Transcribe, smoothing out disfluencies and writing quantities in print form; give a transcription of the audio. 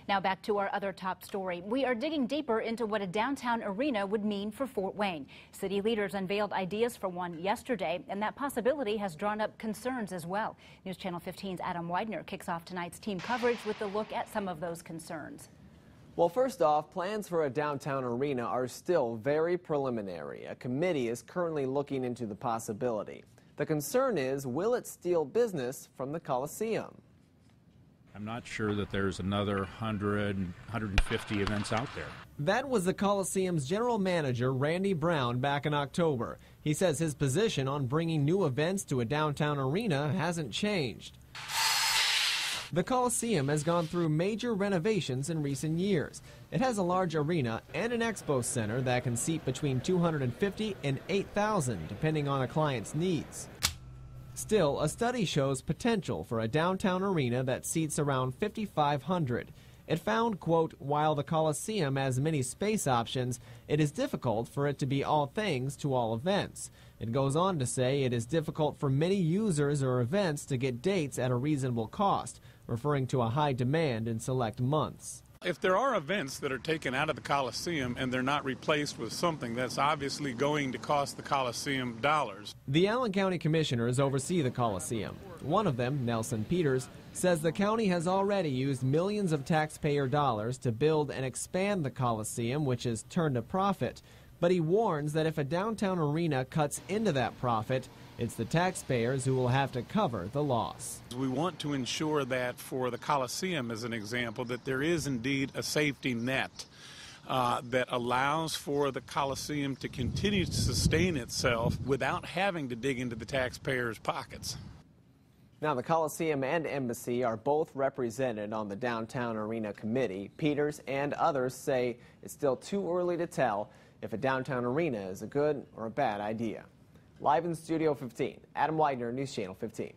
Now back to our other top story. We are digging deeper into what a downtown arena would mean for Fort Wayne. City leaders unveiled ideas for one yesterday, and that possibility has drawn up concerns as well. News Channel 15's Adam Widener kicks off tonight's team coverage with a look at some of those concerns. Well, first off, plans for a downtown arena are still very preliminary. A committee is currently looking into the possibility. The concern is, will it steal business from the Coliseum? I'm not sure that there's another 100, 150 events out there. That was the Coliseum's general manager, Randy Brown, back in October. He says his position on bringing new events to a downtown arena hasn't changed. The Coliseum has gone through major renovations in recent years. It has a large arena and an expo center that can seat between 250 and 8,000, depending on a client's needs. Still, a study shows potential for a downtown arena that seats around 5,500. It found, quote, while the Coliseum has many space options, it is difficult for it to be all things to all events. It goes on to say it is difficult for many users or events to get dates at a reasonable cost, referring to a high demand in select months. If there are events that are taken out of the Coliseum and they're not replaced with something that's obviously going to cost the Coliseum dollars. The Allen County Commissioners oversee the Coliseum. One of them, Nelson Peters, says the county has already used millions of taxpayer dollars to build and expand the Coliseum, which has turned a profit. But he warns that if a downtown arena cuts into that profit, it's the taxpayers who will have to cover the loss. We want to ensure that for the Coliseum, as an example, that there is indeed a safety net that allows for the Coliseum to continue to sustain itself without having to dig into the taxpayers' pockets. Now, the Coliseum and Embassy are both represented on the Downtown Arena Committee. Peters and others say it's still too early to tell if a downtown arena is a good or a bad idea. Live in Studio 15, Adam Widener, News Channel 15.